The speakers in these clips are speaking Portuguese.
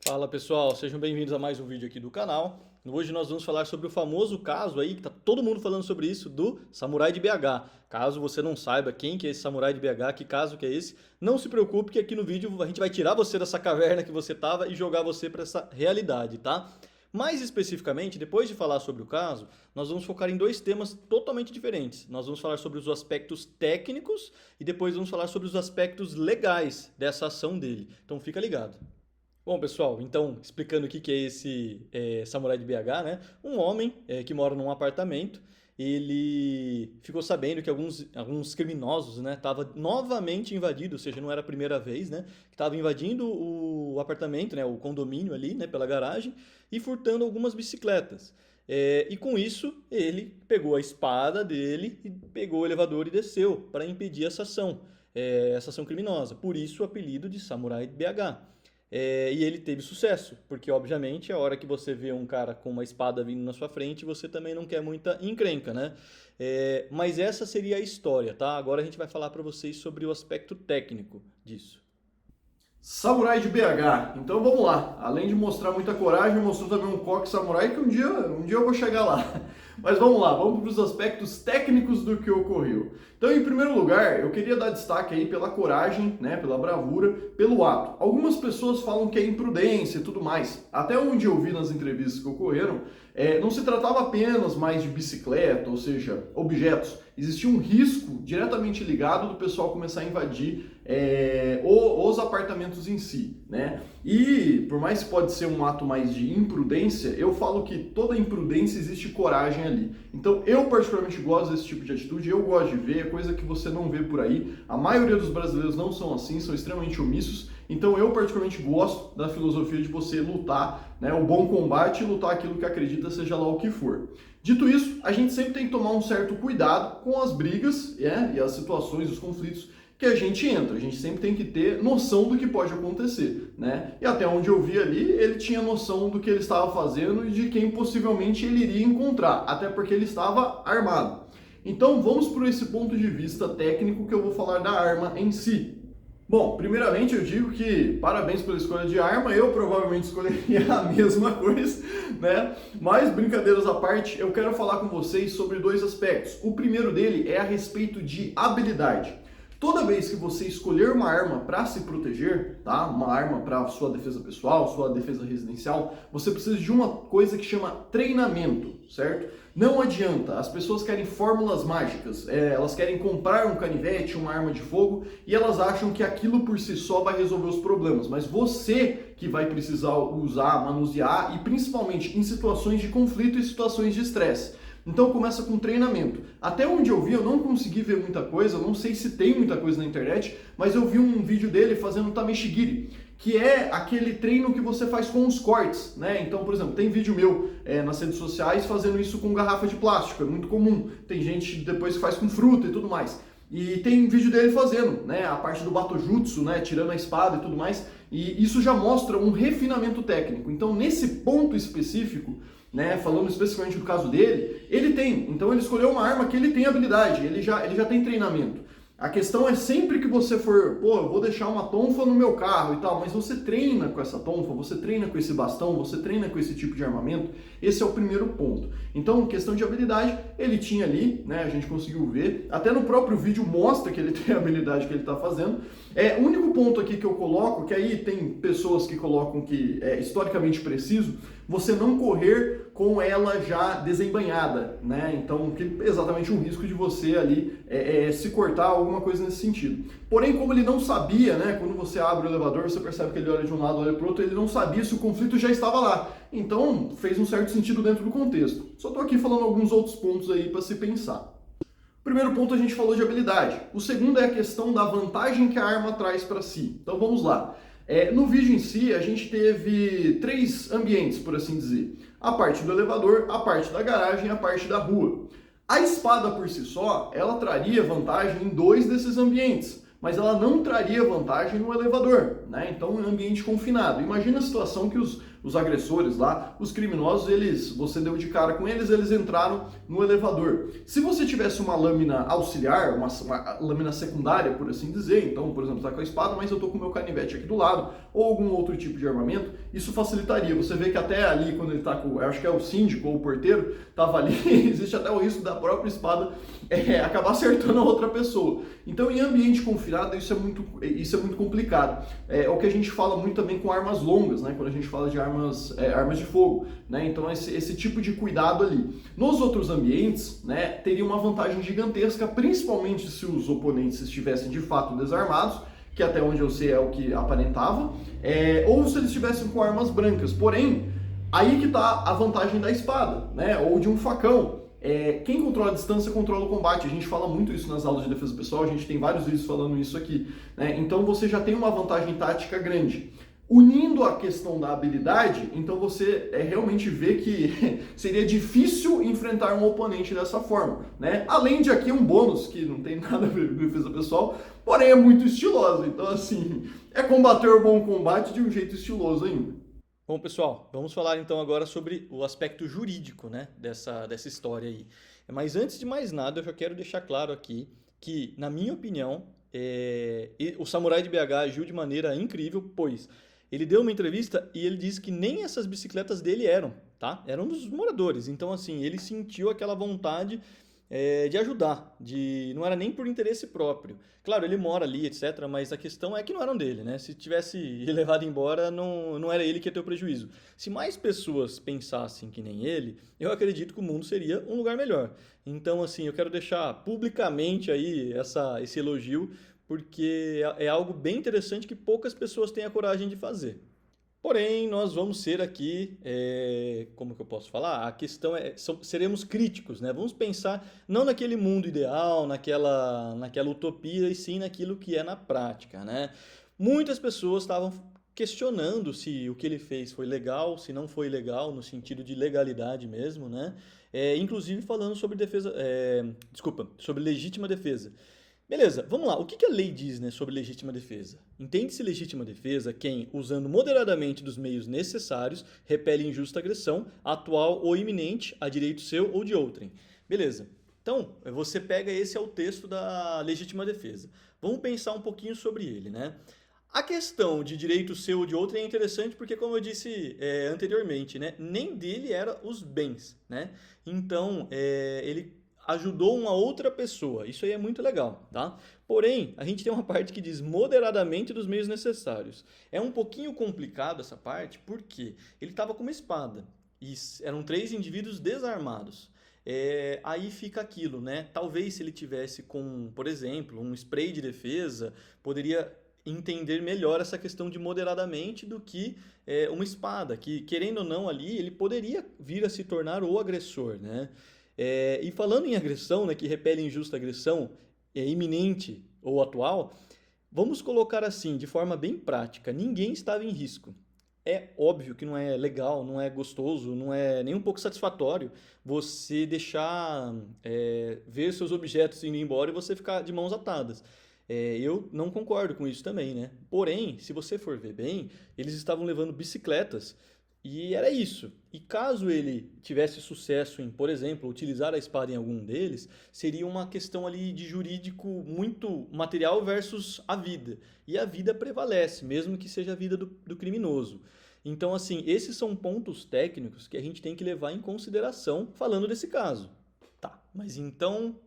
Fala pessoal, sejam bem-vindos a mais um vídeo aqui do canal. Hoje nós vamos falar sobre o famoso caso aí, que tá todo mundo falando sobre isso, do Samurai de BH. Caso você não saiba quem que é esse Samurai de BH, que caso que é esse, não se preocupe que aqui no vídeo a gente vai tirar você dessa caverna que você tava e jogar você para essa realidade, tá? Mais especificamente, depois de falar sobre o caso, nós vamos focar em dois temas totalmente diferentes. Nós vamos falar sobre os aspectos técnicos e depois vamos falar sobre os aspectos legais dessa ação dele. Então fica ligado. Bom, pessoal, então, explicando o que é esse Samurai de BH, né? Um homem que mora num apartamento, ele ficou sabendo que alguns criminosos, né, estavam novamente invadindo, ou seja, não era a primeira vez, né? Que estavam invadindo o apartamento, né, o condomínio ali, né, pela garagem, e furtando algumas bicicletas. E com isso, ele pegou a espada dele e pegou o elevador e desceu para impedir essa ação criminosa. Por isso o apelido de Samurai de BH. E ele teve sucesso, porque obviamente a hora que você vê um cara com uma espada vindo na sua frente, você também não quer muita encrenca, né? Mas essa seria a história, tá? Agora a gente vai falar para vocês sobre o aspecto técnico disso. Samurai de BH. Então vamos lá. Além de mostrar muita coragem, mostrou também um coque samurai que um dia eu vou chegar lá. Mas vamos lá, vamos para os aspectos técnicos do que ocorreu. Então, em primeiro lugar, eu queria dar destaque aí pela coragem, né, pela bravura, pelo ato. Algumas pessoas falam que é imprudência e tudo mais. Até onde eu vi nas entrevistas que ocorreram, não se tratava apenas mais de bicicleta, ou seja, objetos. Existia um risco diretamente ligado do pessoal começar a invadir os apartamentos em si, né? E por mais que pode ser um ato mais de imprudência, eu falo que toda imprudência existe coragem ali. Então eu particularmente gosto desse tipo de atitude, eu gosto de ver, é coisa que você não vê por aí. A maioria dos brasileiros não são assim, são extremamente omissos. Então eu particularmente gosto da filosofia de você lutar, né, o bom combate e lutar aquilo que acredita, seja lá o que for. Dito isso, a gente sempre tem que tomar um certo cuidado com as brigas e as situações, os conflitos que a gente entra. A gente sempre tem que ter noção do que pode acontecer, né? E até onde eu vi ali, ele tinha noção do que ele estava fazendo e de quem possivelmente ele iria encontrar, até porque ele estava armado. Então vamos por esse ponto de vista técnico que eu vou falar da arma em si. Bom, primeiramente eu digo que parabéns pela escolha de arma, eu provavelmente escolheria a mesma coisa, né? Mas brincadeiras à parte, eu quero falar com vocês sobre dois aspectos. O primeiro dele é a respeito de habilidade. Toda vez que você escolher uma arma para se proteger, tá? Uma arma para sua defesa pessoal, sua defesa residencial, você precisa de uma coisa que chama treinamento, certo? Não adianta, as pessoas querem fórmulas mágicas, elas querem comprar um canivete, uma arma de fogo e elas acham que aquilo por si só vai resolver os problemas, mas você que vai precisar usar, manusear e principalmente em situações de conflito e situações de estresse. Então começa com treinamento. Até onde eu vi, eu não consegui ver muita coisa, não sei se tem muita coisa na internet, mas eu vi um vídeo dele fazendo tameshigiri, que é aquele treino que você faz com os cortes, né? Então, por exemplo, tem vídeo meu nas redes sociais fazendo isso com garrafa de plástico, é muito comum. Tem gente depois que faz com fruta e tudo mais. E tem vídeo dele fazendo, né, a parte do batojutsu, né, tirando a espada e tudo mais. E isso já mostra um refinamento técnico. Então, nesse ponto específico, né, falando especificamente do caso dele, ele tem. Então ele escolheu uma arma que ele tem habilidade, ele já tem treinamento. A questão é sempre que você for, eu vou deixar uma tonfa no meu carro e tal, mas você treina com essa tonfa, você treina com esse bastão, você treina com esse tipo de armamento, esse é o primeiro ponto. Então, questão de habilidade, ele tinha ali, né, a gente conseguiu ver, até no próprio vídeo mostra que ele tem a habilidade que ele está fazendo. O único ponto aqui que eu coloco, que aí tem pessoas que colocam que é historicamente preciso, você não correr com ela já desembainhada, né? Então, exatamente um risco de você ali se cortar, alguma coisa nesse sentido. Porém, como ele não sabia, né? Quando você abre o elevador, você percebe que ele olha de um lado, olha para o outro, ele não sabia se o conflito já estava lá. Então, fez um certo sentido dentro do contexto. Só estou aqui falando alguns outros pontos aí para se pensar. Primeiro ponto, a gente falou de habilidade. O segundo é a questão da vantagem que a arma traz para si. Então, vamos lá. No vídeo em si, a gente teve 3 ambientes, por assim dizer. A parte do elevador, a parte da garagem e a parte da rua. A espada por si só, ela traria vantagem em 2 desses ambientes, mas ela não traria vantagem no elevador. né? Então, um ambiente confinado. Imagina a situação que os agressores lá, os criminosos, você deu de cara com eles, eles entraram no elevador. Se você tivesse uma lâmina auxiliar, uma lâmina secundária, por assim dizer, então, por exemplo, está com a espada, mas eu estou com o meu canivete aqui do lado, ou algum outro tipo de armamento, isso facilitaria. Você vê que até ali, quando ele está com, eu acho que é o síndico ou o porteiro, estava ali, existe até o risco da própria espada acabar acertando a outra pessoa. Então, em ambiente confinado, isso é muito complicado. É o que a gente fala muito também com armas longas, né? Quando a gente fala de armas de fogo, né? Então, esse tipo de cuidado ali. Nos outros ambientes, né, teria uma vantagem gigantesca, principalmente se os oponentes estivessem de fato desarmados, que até onde eu sei é o que aparentava, ou se eles estivessem com armas brancas. Porém, aí que está a vantagem da espada, né? Ou de um facão. Quem controla a distância controla o combate. A gente fala muito isso nas aulas de defesa pessoal, a gente tem vários vídeos falando isso aqui, né? Então você já tem uma vantagem tática grande. Unindo a questão da habilidade, então você realmente vê que seria difícil enfrentar um oponente dessa forma, né? Além de aqui um bônus, que não tem nada a ver com defesa pessoal, porém é muito estiloso. Então, assim, é combater o bom combate de um jeito estiloso ainda. Bom, pessoal, vamos falar então agora sobre o aspecto jurídico, né, dessa história aí. Mas antes de mais nada, eu já quero deixar claro aqui que, na minha opinião, o Samurai de BH agiu de maneira incrível, pois ele deu uma entrevista e ele disse que nem essas bicicletas dele eram, tá? Eram dos moradores. Então, assim, ele sentiu aquela vontade de ajudar, não era nem por interesse próprio. Claro, ele mora ali, etc., mas a questão é que não eram dele, né? Se tivesse levado embora, não era ele que ia ter o prejuízo. Se mais pessoas pensassem que nem ele, eu acredito que o mundo seria um lugar melhor. Então, assim, eu quero deixar publicamente aí esse elogio, porque é algo bem interessante que poucas pessoas têm a coragem de fazer. Porém, nós vamos ser aqui, como que eu posso falar? A questão seremos críticos, né? Vamos pensar não naquele mundo ideal, naquela utopia, e sim naquilo que é na prática, né? Muitas pessoas estavam questionando se o que ele fez foi legal, se não foi legal, no sentido de legalidade mesmo, né? Inclusive falando sobre sobre legítima defesa. Beleza, vamos lá. O que a lei diz, né, sobre legítima defesa? Entende-se legítima defesa quem, usando moderadamente dos meios necessários, repele injusta agressão, atual ou iminente, a direito seu ou de outrem. Beleza. Então, você pega esse é o texto da legítima defesa. Vamos pensar um pouquinho sobre ele, né? A questão de direito seu ou de outrem é interessante porque, como eu disse anteriormente, né, nem dele eram os bens, né? Então, ele ajudou uma outra pessoa. Isso aí é muito legal, tá? Porém, a gente tem uma parte que diz moderadamente dos meios necessários. É um pouquinho complicado essa parte, porque ele estava com uma espada e eram 3 indivíduos desarmados. Aí fica aquilo, né? Talvez se ele tivesse com, por exemplo, um spray de defesa, poderia entender melhor essa questão de moderadamente do que uma espada, que querendo ou não ali, ele poderia vir a se tornar o agressor, né? E falando em agressão, né, que repele injusta agressão, iminente ou atual, vamos colocar assim, de forma bem prática, ninguém estava em risco. É óbvio que não é legal, não é gostoso, não é nem um pouco satisfatório você deixar ver seus objetos indo embora e você ficar de mãos atadas. Eu não concordo com isso também, né? Porém, se você for ver bem, eles estavam levando bicicletas e era isso. E caso ele tivesse sucesso em, por exemplo, utilizar a espada em algum deles, seria uma questão ali de jurídico muito material versus a vida. E a vida prevalece, mesmo que seja a vida do criminoso. Então, assim, esses são pontos técnicos que a gente tem que levar em consideração falando desse caso. Tá, mas então,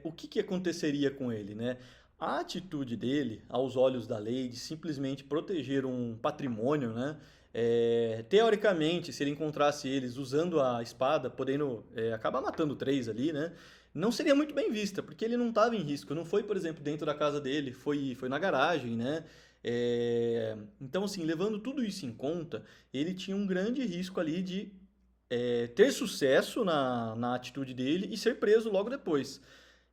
o que aconteceria com ele, né? A atitude dele, aos olhos da lei, de simplesmente proteger um patrimônio, né? Teoricamente, se ele encontrasse eles usando a espada, podendo acabar matando 3 ali, né? Não seria muito bem vista, porque ele não estava em risco. Não foi, por exemplo, dentro da casa dele, foi na garagem, né? Então, assim, levando tudo isso em conta, ele tinha um grande risco ali de ter sucesso na atitude dele e ser preso logo depois.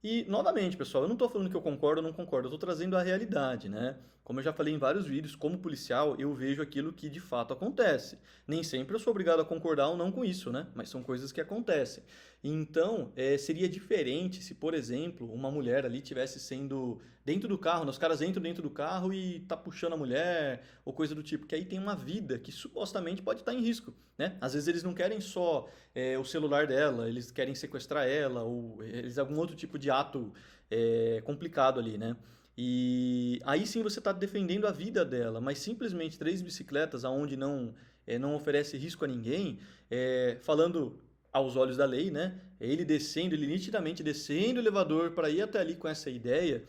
E, novamente, pessoal, eu não estou falando que eu concordo ou não concordo, eu estou trazendo a realidade, né? como eu já falei em vários vídeos, como policial, eu vejo aquilo que de fato acontece. Nem sempre eu sou obrigado a concordar ou não com isso, né? Mas são coisas que acontecem. Então, seria diferente se, por exemplo, uma mulher ali tivesse sendo dentro do carro, né? Os caras entram dentro do carro e tá puxando a mulher, ou coisa do tipo, que aí tem uma vida que supostamente pode estar em risco, né? Às vezes eles não querem só o celular dela, eles querem sequestrar ela, ou eles algum outro tipo de ato complicado ali, né? E aí sim você está defendendo a vida dela, mas simplesmente três bicicletas aonde não oferece risco a ninguém, falando aos olhos da lei, né? Ele descendo, ele nitidamente descendo o elevador para ir até ali com essa ideia,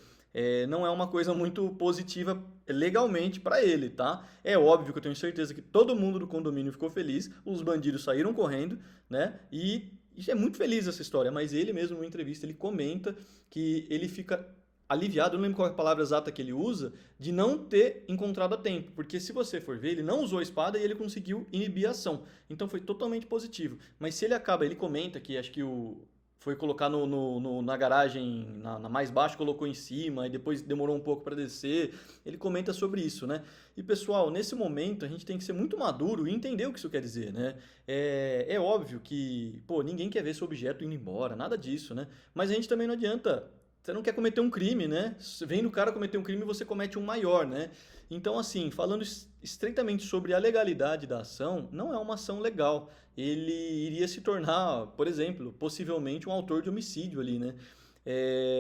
não é uma coisa muito positiva legalmente para ele, tá? É óbvio que eu tenho certeza que todo mundo do condomínio ficou feliz, os bandidos saíram correndo, né? E é muito feliz essa história, mas ele mesmo, numa entrevista, ele comenta que ele fica aliviado, eu não lembro qual é a palavra exata que ele usa, de não ter encontrado a tempo. Porque se você for ver, ele não usou a espada e ele conseguiu inibir a ação. Então foi totalmente positivo. Mas se ele acaba, ele comenta que acho que foi colocar na garagem, na mais baixa, colocou em cima e depois demorou um pouco para descer. Ele comenta sobre isso, né? E pessoal, nesse momento a gente tem que ser muito maduro e entender o que isso quer dizer, né? É óbvio que, pô, ninguém quer ver seu objeto indo embora, nada disso, né? Mas a gente também não adianta. Você não quer cometer um crime, né? Vendo o cara cometer um crime, você comete um maior, né? Então, assim, falando estritamente sobre a legalidade da ação, não é uma ação legal. Ele iria se tornar, por exemplo, possivelmente um autor de homicídio ali, né?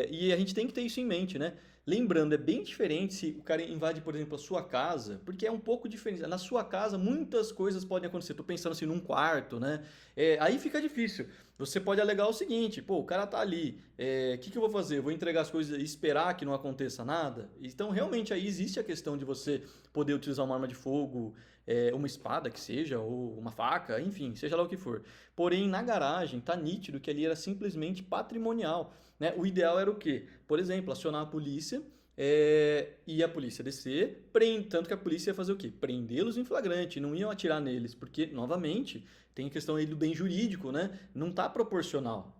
E a gente tem que ter isso em mente, né? Lembrando, é bem diferente se o cara invade, por exemplo, a sua casa, porque é um pouco diferente. Na sua casa, muitas coisas podem acontecer. Tô pensando assim, num quarto, né? Aí fica difícil. Você pode alegar o seguinte, pô, o cara tá ali, que eu vou fazer? Eu vou entregar as coisas e esperar que não aconteça nada? Então, realmente, aí existe a questão de você poder utilizar uma arma de fogo, uma espada que seja, ou uma faca, enfim, seja lá o que for. Porém, na garagem, tá nítido que ali era simplesmente patrimonial, né? O ideal era o quê? Por exemplo, acionar a polícia e a polícia descer, tanto que a polícia ia fazer o quê? Prendê-los em flagrante, não iam atirar neles, porque, novamente, tem a questão aí do bem jurídico, né? Não está proporcional,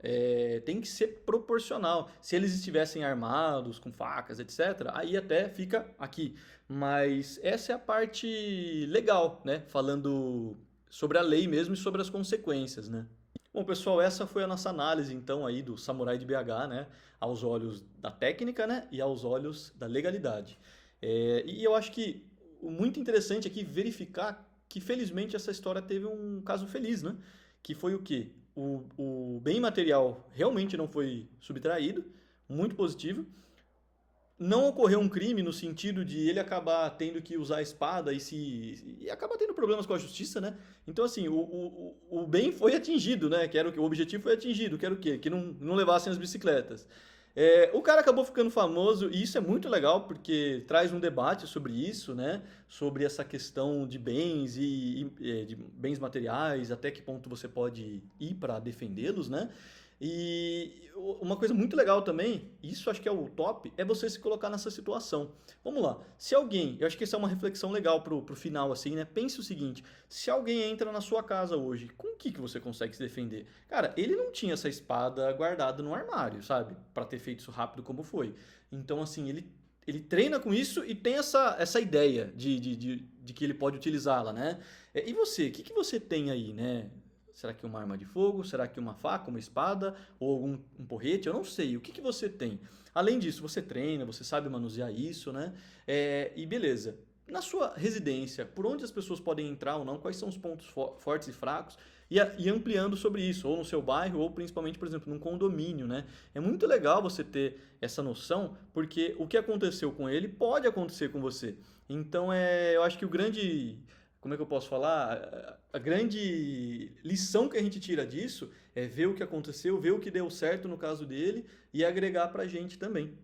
tem que ser proporcional. Se eles estivessem armados, com facas, etc., aí até fica aqui. Mas essa é a parte legal, né? Falando sobre a lei mesmo e sobre as consequências, né? Bom, pessoal, essa foi a nossa análise, então, aí do Samurai de BH, né? Aos olhos da técnica, né? E aos olhos da legalidade. E eu acho que o muito interessante aqui verificar que, felizmente, essa história teve um caso feliz, né? Que foi o quê? O bem material realmente não foi subtraído, muito positivo. Não ocorreu um crime no sentido de ele acabar tendo que usar a espada e acabar tendo problemas com a justiça, né? Então, assim, o bem foi atingido, né? Que era o objetivo foi atingido, que era o quê? Que não levassem as bicicletas. O cara acabou ficando famoso e isso é muito legal porque traz um debate sobre isso, né? Sobre essa questão de bens e de bens materiais, até que ponto você pode ir para defendê-los, né? E uma coisa muito legal também, isso acho que é o top, é você se colocar nessa situação. Vamos lá, se alguém, eu acho que essa é uma reflexão legal pro final assim, né? Pense o seguinte, se alguém entra na sua casa hoje, com o que você consegue se defender? Cara, ele não tinha essa espada guardada no armário, sabe? Pra ter feito isso rápido como foi. Então, assim, ele treina com isso e tem essa ideia de que ele pode utilizá-la, né? E você, o que você tem aí, né? Será que uma arma de fogo? Será que uma faca, uma espada? Ou um porrete? Eu não sei. O que você tem? Além disso, você treina, você sabe manusear isso, né? E beleza. Na sua residência, por onde as pessoas podem entrar ou não? Quais são os pontos fortes e fracos? E ampliando sobre isso, ou no seu bairro, ou principalmente, por exemplo, num condomínio, né? É muito legal você ter essa noção, porque o que aconteceu com ele pode acontecer com você. Então, eu acho que o grande... Como é que eu posso falar? A grande lição que a gente tira disso é ver o que aconteceu, ver o que deu certo no caso dele e agregar pra gente também.